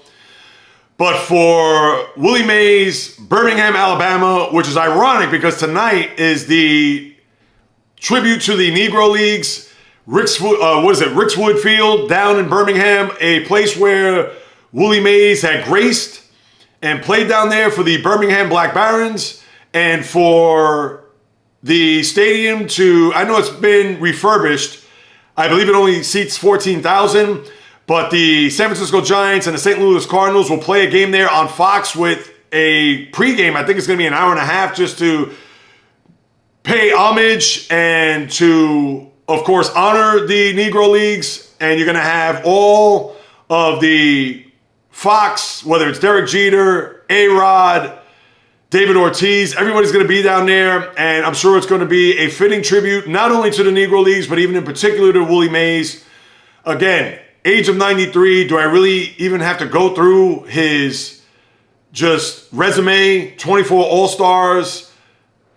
But for Willie Mays, Birmingham, Alabama, which is ironic because tonight is the tribute to the Negro Leagues, Rickswood Field down in Birmingham, a place where Willie Mays had graced and played down there for the Birmingham Black Barons. And for the stadium to, I know it's been refurbished. I believe it only seats 14,000. But the San Francisco Giants and the St. Louis Cardinals will play a game there on Fox with a pregame. I think it's going to be an hour and a half just to pay homage and to, of course, honor the Negro Leagues. And you're going to have all of the Fox, whether it's Derek Jeter, A-Rod, David Ortiz, everybody's going to be down there. And I'm sure it's going to be a fitting tribute, not only to the Negro Leagues, but even in particular to Willie Mays. Again, age of 93, do I really even have to go through his just resume? 24 All-Stars.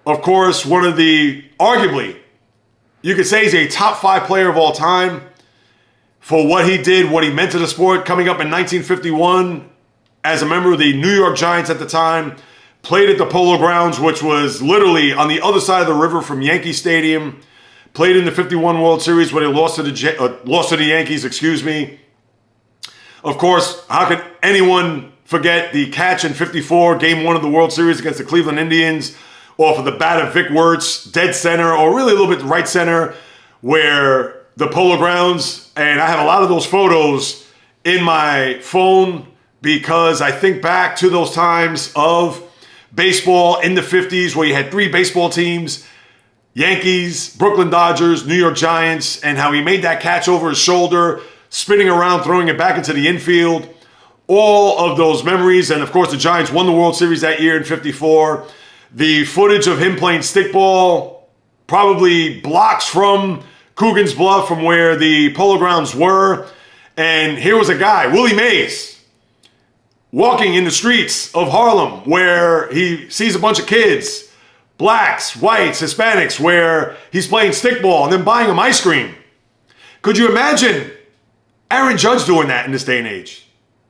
Of course, one of the, arguably, you could say he's a top 5 player of all time for what he did, what he meant to the sport. Coming up in 1951 as a member of the New York Giants at the time, played at the Polo Grounds, which was literally on the other side of the river from Yankee Stadium. Played in the '51 World Series where they lost to the Yankees, excuse me. Of course, how could anyone forget the catch in '54, Game 1 of the World Series against the Cleveland Indians, off of the bat of Vic Wirtz, dead center, or really a little bit right center, where the Polo Grounds, and I have a lot of those photos in my phone because I think back to those times of baseball in the 50s where you had 3 baseball teams, Yankees, Brooklyn Dodgers, New York Giants, and how he made that catch over his shoulder, spinning around, throwing it back into the infield. All of those memories. And of course, the Giants won the World Series that year in '54. The footage of him playing stickball, probably blocks from Coogan's Bluff, from where the Polo Grounds were. And here was a guy, Willie Mays, walking in the streets of Harlem, where he sees a bunch of kids blacks, whites, Hispanics, where he's playing stickball and then buying them ice cream. Could you imagine Aaron Judge doing that in this day and age?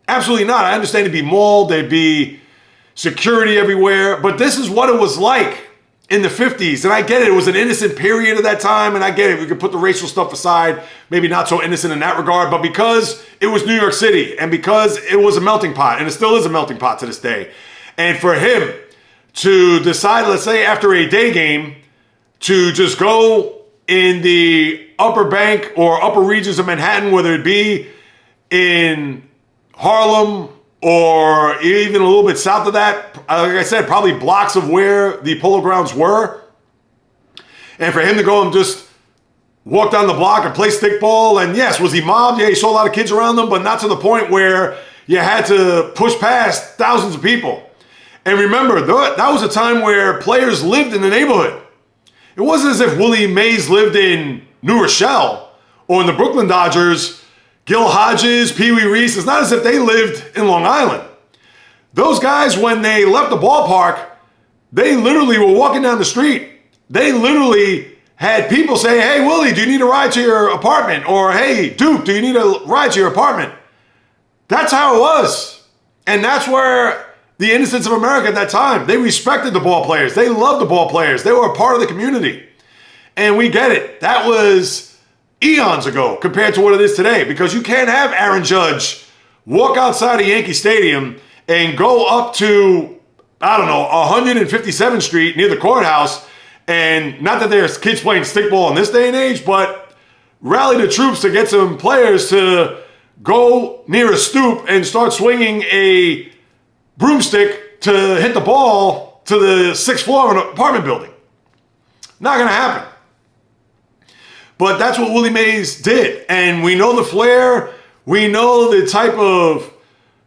Absolutely not. I understand it'd be mauled, there'd be security everywhere, but this is what it was like in the 50s. And I get it. It was an innocent period at that time, and I get it. We could put the racial stuff aside, maybe not so innocent in that regard, but because it was New York City and because it was a melting pot, and it still is a melting pot to this day. And for him to decide, let's say after a day game, to just go in the upper bank or upper regions of Manhattan, whether it be in Harlem or even a little bit south of that, like I said, probably blocks of where the Polo Grounds were. And for him to go and just walk down the block and play stickball, and yes, was he mobbed? Yeah, he saw a lot of kids around him, but not to the point where you had to push past thousands of people. And remember, that was a time where players lived in the neighborhood. It wasn't as if Willie Mays lived in New Rochelle or in the Brooklyn Dodgers, Gil Hodges, Pee Wee Reese. It's not as if they lived in Long Island. Those guys, when they left the ballpark, they literally were walking down the street. They literally had people say, hey, Willie, do you need a ride to your apartment? Or, hey, Duke, do you need a ride to your apartment? That's how it was. And that's where the innocence of America at that time, they respected the ball players. They loved the ball players. They were a part of the community. And we get it. That was eons ago compared to what it is today, because you can't have Aaron Judge walk outside of Yankee Stadium and go up to, 157th Street near the courthouse, and not that there's kids playing stickball in this day and age, but rally the troops to get some players to go near a stoop and start swinging a broomstick to hit the ball to the 6th floor of an apartment building. Not going to happen. But that's what Willie Mays did. And we know the flair. We know the type of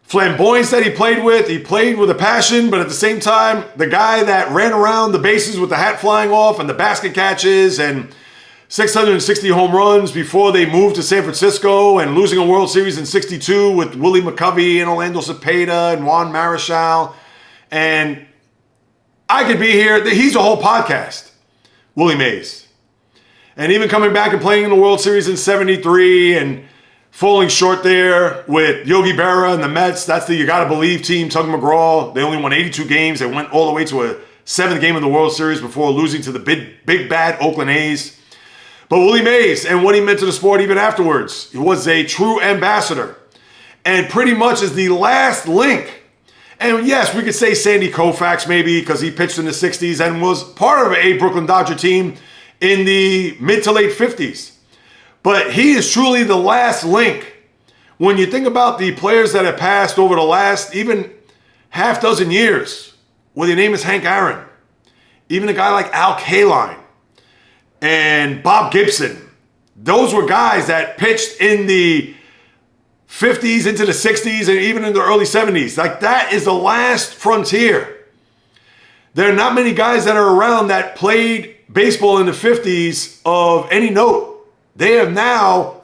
flamboyance that he played with. He played with a passion, but at the same time, the guy that ran around the bases with the hat flying off and the basket catches and 660 home runs before they moved to San Francisco and losing a World Series in '62 with Willie McCovey and Orlando Cepeda and Juan Marichal. And I could be here. He's a whole podcast, Willie Mays. And even coming back and playing in the World Series in '73 and falling short there with Yogi Berra and the Mets. That's the You Gotta Believe team, Tug McGraw. They only won 82 games. They went all the way to a 7th game of the World Series before losing to the big bad Oakland A's. But Willie Mays and what he meant to the sport even afterwards. He was a true ambassador. And pretty much is the last link. And yes, we could say Sandy Koufax maybe because he pitched in the 60s and was part of a Brooklyn Dodger team in the mid to late 50s. But he is truly the last link. When you think about the players that have passed over the last even half dozen years, whether your name is Hank Aaron, even a guy like Al Kaline and Bob Gibson, those were guys that pitched in the 50s into the 60s and even in the early 70s. Like, that is the last frontier. There are not many guys that are around that played baseball in the 50s of any note. They have now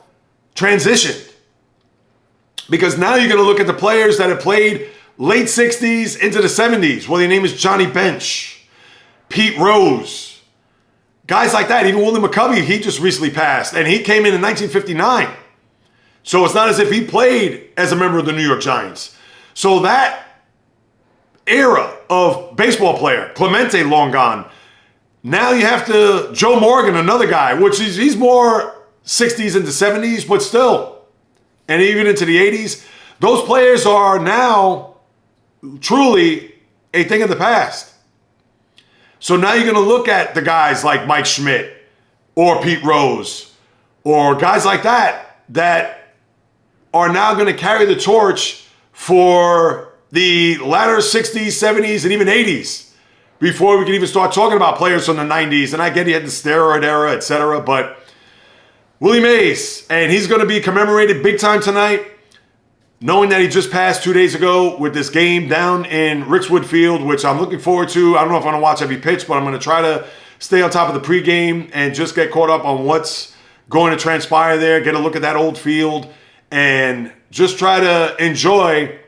transitioned. Because now you're going to look at the players that have played late 60s into the 70s. Well, their name is Johnny Bench, Pete Rose, guys like that. Even Willie McCovey, he just recently passed. And he came in 1959. So it's not as if he played as a member of the New York Giants. So that era of baseball player, Clemente long gone. Now you have to, Joe Morgan, another guy, which is, he's more 60s into 70s, but still, and even into the 80s. Those players are now truly a thing of the past. So now you're going to look at the guys like Mike Schmidt or Pete Rose or guys like that that are now going to carry the torch for the latter 60s, 70s, and even 80s. Before we can even start talking about players from the 90s. And I get he had the steroid era, etc. But Willie Mays, and he's going to be commemorated big time tonight, knowing that he just passed 2 days ago with this game down in Rickswood Field, which I'm looking forward to. I don't know if I'm going to watch every pitch, but I'm going to try to stay on top of the pregame and just get caught up on what's going to transpire there, get a look at that old field, and just try to enjoy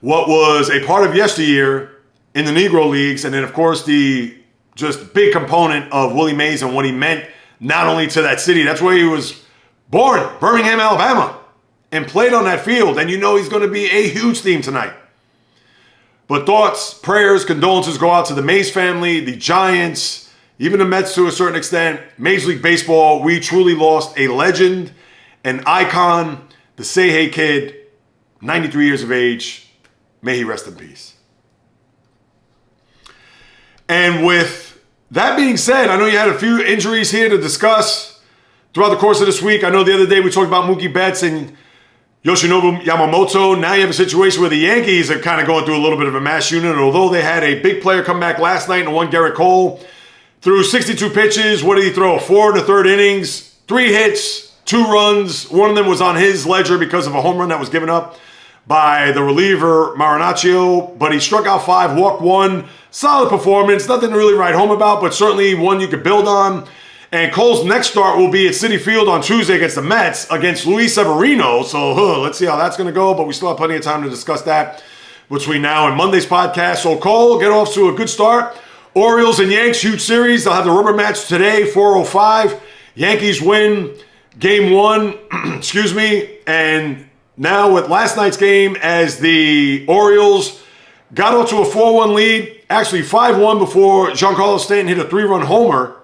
what was a part of yesteryear in the Negro Leagues. And then, of course, the just big component of Willie Mays and what he meant not only to that city. That's where he was born, Birmingham, Alabama, and played on that field. And you know he's going to be a huge theme tonight. But thoughts, prayers, condolences go out to the Mays family, the Giants, even the Mets to a certain extent. Major League Baseball, we truly lost a legend, an icon, the Say Hey Kid, 93 years of age. May he rest in peace. And with that being said, I know you had a few injuries here to discuss throughout the course of this week. I know the other day we talked about Mookie Betts and Yoshinobu Yamamoto. Now you have a situation where the Yankees are kind of going through a little bit of a mass unit. Although they had a big player come back last night and won Gerrit Cole. Threw 62 pitches. What did he throw? 4 1/3 innings, 3 hits, 2 runs. One of them was on his ledger because of a home run that was given up by the reliever Marinaccio. But he struck out 5, walked 1. Solid performance. Nothing to really write home about, but certainly one you could build on. And Cole's next start will be at Citi Field on Tuesday against the Mets, against Luis Severino. So let's see how that's going to go, but we still have plenty of time to discuss that between now and Monday's podcast. So Cole, get off to a good start. Orioles and Yanks, huge series. They'll have the rubber match today, 4:05. Yankees win game 1, excuse me. And now with last night's game, as the Orioles got off to a 4-1 lead, actually 5-1 before Giancarlo Stanton hit a 3-run homer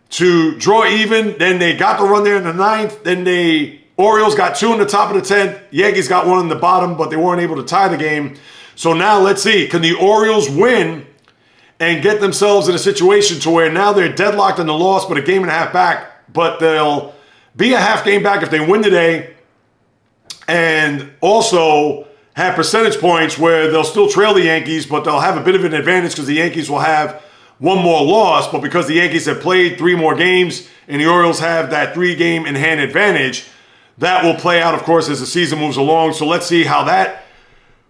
to draw even. Then they got the run there in the 9th. Then the Orioles got 2 in the top of the 10th. Yankees got 1 in the bottom, but they weren't able to tie the game. So now let's see. Can the Orioles win and get themselves in a situation to where now they're deadlocked in the loss, but a game and a half back. But they'll be a half game back if they win today. And also have percentage points where they'll still trail the Yankees, but they'll have a bit of an advantage because the Yankees will have 1 more loss, but because the Yankees have played 3 more games and the Orioles have that 3-game in hand advantage, that will play out, of course, as the season moves along. So let's see how that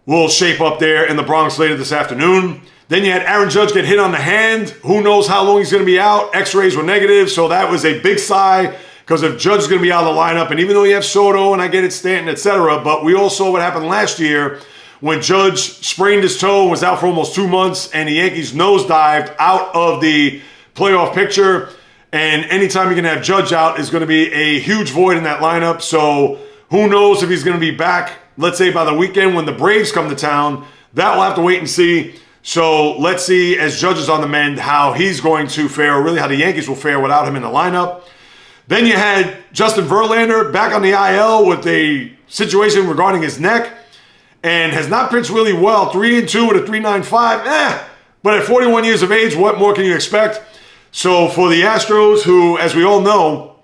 will shape up there in the Bronx later this afternoon. Then you had Aaron Judge get hit on the hand. Who knows how long he's going to be out. X-rays were negative, so that was a big sigh because if Judge is going to be out of the lineup, and even though you have Soto and I get it, Stanton, etc., but we all saw what happened last year when Judge sprained his toe and was out for almost 2 months, and the Yankees nosedived out of the playoff picture. And anytime you can have Judge out is going to be a huge void in that lineup. So who knows if he's going to be back, let's say, by the weekend when the Braves come to town. That we'll have to wait and see. So let's see, as Judge is on the mend, how he's going to fare, or really how the Yankees will fare without him in the lineup. Then you had Justin Verlander back on the IL with a situation regarding his neck, and has not pitched really well. 3-2 with a 3.95. But at 41 years of age, what more can you expect? So for the Astros, who, as we all know,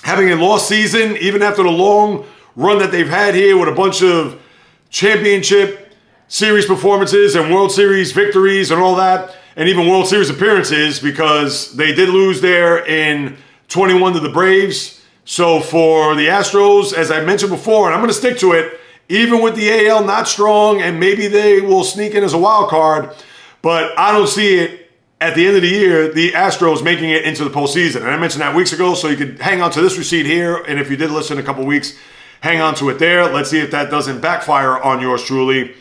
having a lost season, even after the long run that they've had here with a bunch of championship series performances and World Series victories and all that, and even World Series appearances, because they did lose there in 21 to the Braves. So for the Astros, as I mentioned before, and I'm going to stick to it, even with the AL not strong, and maybe they will sneak in as a wild card, but I don't see it at the end of the year, the Astros making it into the postseason. And I mentioned that weeks ago, so you could hang on to this receipt here, and if you did listen a couple weeks, hang on to it there. Let's see if that doesn't backfire on yours truly.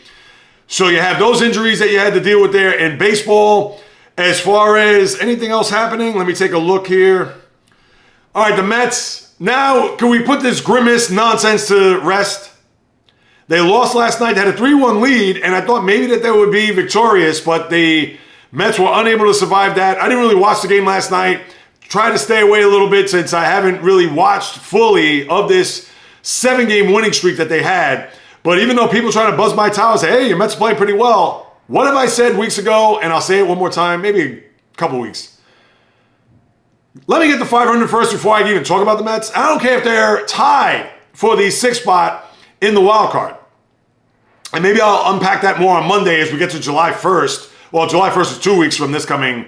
So you have those injuries that you had to deal with there in baseball. As far as anything else happening, let me take a look here. All right, the Mets. Now, can we put this Grimace nonsense to rest? They lost last night, had a 3-1 lead, and I thought maybe that they would be victorious, but the Mets were unable to survive that. I didn't really watch the game last night. Tried to stay away a little bit since I haven't really watched fully of this 7-game winning streak that they had. But even though people trying to buzz my towel and say, hey, your Mets playing pretty well, what have I said weeks ago? And I'll say it one more time, maybe a couple weeks. Let me get to 500 first before I even talk about the Mets. I don't care if they're tied for the 6th spot in the wild card. And maybe I'll unpack that more on Monday as we get to July 1st. Well, July 1st is 2 weeks from this coming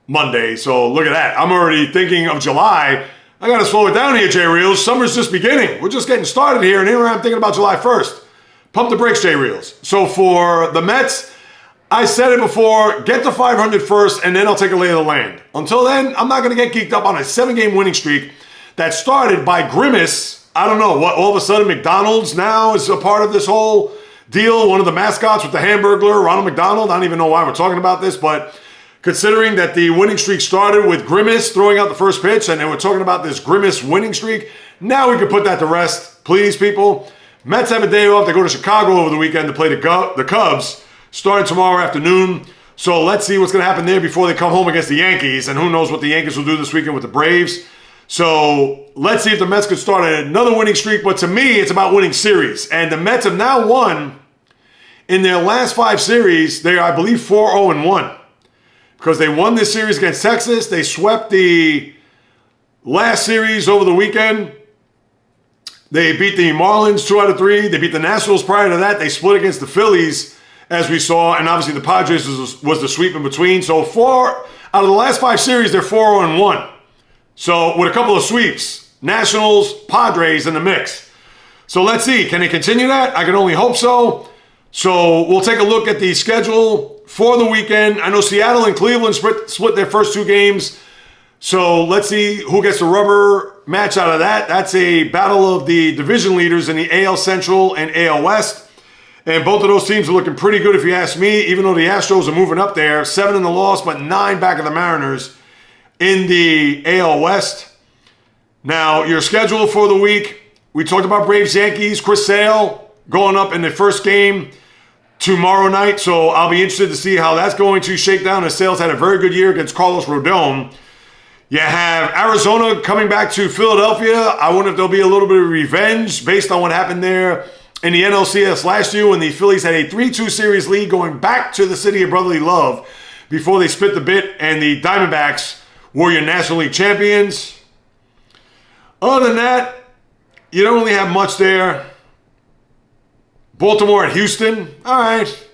Monday. So look at that. I'm already thinking of July. I got to slow it down here, J Reels. Summer's just beginning. We're just getting started here. And here I'm thinking about July 1st. Pump the brakes, J Reels. So for the Mets, I said it before, get to 500 first, and then I'll take a lay of the land. Until then, I'm not going to get geeked up on a 7-game winning streak that started by Grimace. I don't know, what, all of a sudden McDonald's now is a part of this whole deal, one of the mascots with the Hamburglar, Ronald McDonald. I don't even know why we're talking about this, but considering that the winning streak started with Grimace throwing out the first pitch, and then we're talking about this Grimace winning streak, now we can put that to rest. Please, people. Mets have a day off. They go to Chicago over the weekend to play the Cubs, starting tomorrow afternoon. So let's see what's going to happen there before they come home against the Yankees, and who knows what the Yankees will do this weekend with the Braves. So let's see if the Mets could start another winning streak. But to me, it's about winning series. And the Mets have now won in their last 5 series. They are, I believe, 4-0-1. Because they won this series against Texas. They swept the last series over the weekend. They beat the Marlins 2 out of 3. They beat the Nationals prior to that. They split against the Phillies, as we saw. And obviously the Padres was the sweep in between. So 4 out of the last 5 series, they're 4-0-1. So with a couple of sweeps, Nationals, Padres in the mix. So let's see. Can they continue that? I can only hope so. So we'll take a look at the schedule for the weekend. I know Seattle and Cleveland split their first 2 games. So let's see who gets the rubber match out of that. That's a battle of the division leaders in the AL Central and AL West. And both of those teams are looking pretty good if you ask me, even though the Astros are moving up there. 7 in the loss, but 9 back of the Mariners in the AL West. Now, your schedule for the week. We talked about Braves-Yankees. Chris Sale going up in the first game tomorrow night. So I'll be interested to see how that's going to shake down, as Sale's had a very good year against Carlos Rodon. You have Arizona coming back to Philadelphia. I wonder if there'll be a little bit of revenge based on what happened there in the NLCS last year when the Phillies had a 3-2 series lead going back to the city of brotherly love before they split the bit, and the Diamondbacks were your National League champions. Other than that, you don't really have much there. Baltimore at Houston. All right.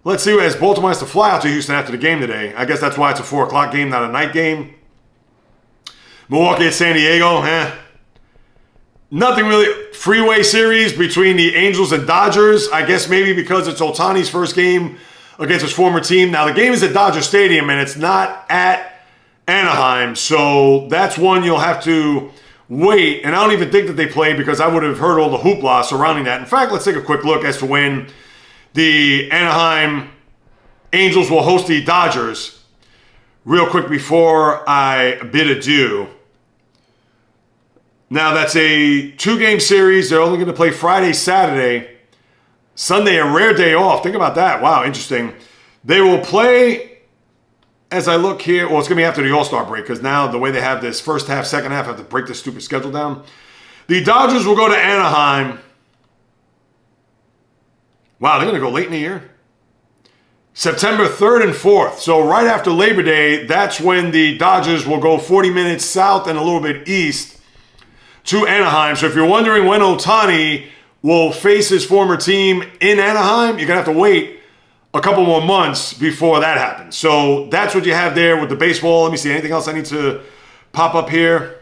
Let's see, as Baltimore has to fly out to Houston after the game today. I guess that's why it's a 4 o'clock game, not a night game. Milwaukee at San Diego. Nothing really. Freeway series between the Angels and Dodgers. I guess maybe because it's Ohtani's first game against his former team. Now, the game is at Dodger Stadium, and it's not at Anaheim. So that's one you'll have to wait. And I don't even think that they play, because I would have heard all the hoopla surrounding that. In fact, let's take a quick look as to when the Anaheim Angels will host the Dodgers real quick before I bid adieu. Now, that's a 2-game series. They're only going to play Friday, Saturday. Sunday, a rare day off. Think about that. Wow, interesting. They will play, as I look here, well, it's going to be after the All-Star break, because now the way they have this first half, second half, I have to break this stupid schedule down. The Dodgers will go to Anaheim. Wow, they're going to go late in the year. September 3rd and 4th. So right after Labor Day, that's when the Dodgers will go 40 minutes south and a little bit east to Anaheim. So if you're wondering when Ohtani will face his former team in Anaheim, you're going to have to wait a couple more months before that happens. So that's what you have there with the baseball. Let me see. Anything else I need to pop up here?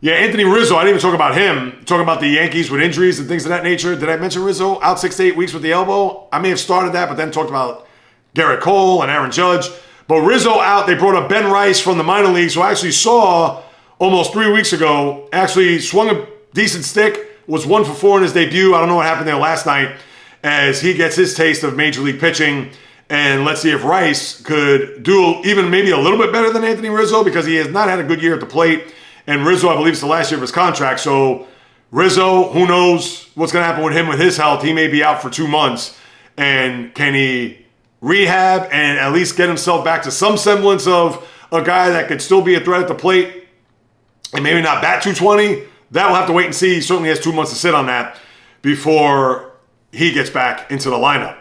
Yeah, Anthony Rizzo. I didn't even talk about him. Talking about the Yankees with injuries and things of that nature. Did I mention Rizzo? Out 6 to 8 weeks with the elbow. I may have started that, but then talked about Gerrit Cole and Aaron Judge. But Rizzo out. They brought up Ben Rice from the minor leagues, who I actually saw almost 3 weeks ago. Actually swung a decent stick. Was 1 for 4 in his debut. I don't know what happened there last night, as he gets his taste of major league pitching. And let's see if Rice could do even maybe a little bit better than Anthony Rizzo, because he has not had a good year at the plate. And Rizzo, I believe, is the last year of his contract. So Rizzo, who knows what's going to happen with him with his health. He may be out for 2 months. And can he rehab and at least get himself back to some semblance of a guy that could still be a threat at the plate and maybe not bat 220? That we'll have to wait and see. He certainly has 2 months to sit on that before he gets back into the lineup.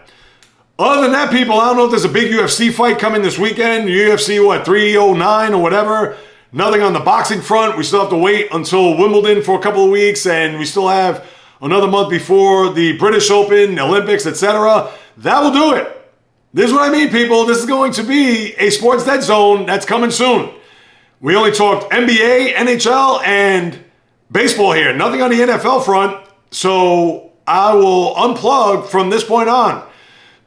Other than that, people, I don't know if there's a big UFC fight coming this weekend. UFC, 309 or whatever. Nothing on the boxing front. We still have to wait until Wimbledon for a couple of weeks, and we still have another month before the British Open, Olympics, etc. That will do it. This is what I mean, people. This is going to be a Sports Dead Zone that's coming soon. We only talked NBA, NHL, and baseball here. Nothing on the NFL front. So I will unplug from this point on.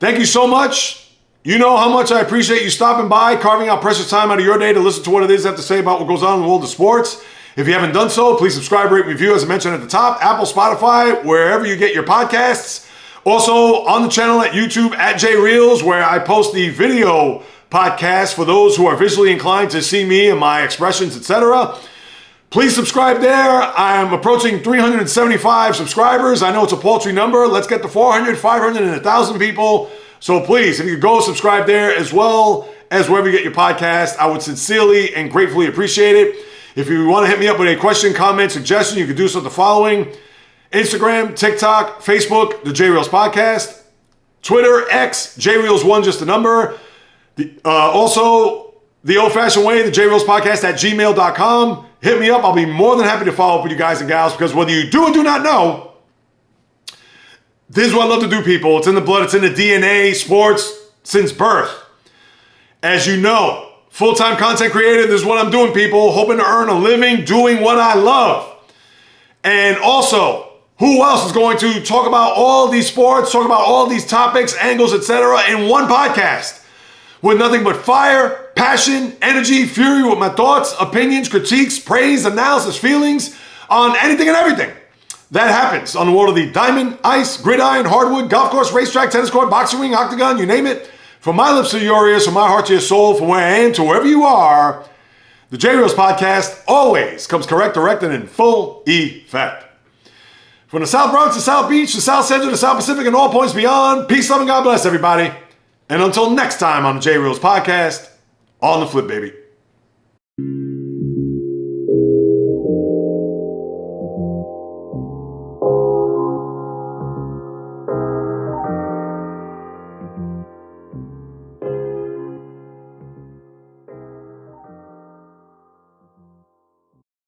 Thank you so much. You know how much I appreciate you stopping by, carving out precious time out of your day to listen to what it is I have to say about what goes on in the world of sports. If you haven't done so, please subscribe, rate, review, as I mentioned at the top, Apple, Spotify, wherever you get your podcasts. Also on the channel at YouTube at JReels, where I post the video podcast for those who are visually inclined to see me and my expressions, etc. Please subscribe there. I'm approaching 375 subscribers. I know it's a paltry number. Let's get to 400, 500, and 1,000 people. So please, if you could go subscribe there as well as wherever you get your podcast, I would sincerely and gratefully appreciate it. If you want to hit me up with a question, comment, suggestion, you can do so at the following: Instagram, TikTok, Facebook, the JReels Podcast, Twitter, X, JReels1, just a number. Also, the old-fashioned way, the JReels Podcast at gmail.com. Hit me up. I'll be more than happy to follow up with you guys and gals, because whether you do or do not know, this is what I love to do, people. It's in the blood. It's in the DNA, sports, since birth. As you know, full-time content creator, this is what I'm doing, people. Hoping to earn a living doing what I love. And also, who else is going to talk about all these sports, talk about all these topics, angles, etc. in one podcast? With nothing but fire, passion, energy, fury with my thoughts, opinions, critiques, praise, analysis, feelings on anything and everything that happens on the world of the diamond, ice, gridiron, hardwood, golf course, racetrack, tennis court, boxing ring, octagon, you name it. From my lips to your ears, from my heart to your soul, from where I am to wherever you are, the JReels Podcast always comes correct, direct, and in full effect. From the South Bronx to South Beach, to South Central to South Pacific, and all points beyond, peace, love, and God bless everybody. And until next time on the JReels Podcast, on the flip, baby.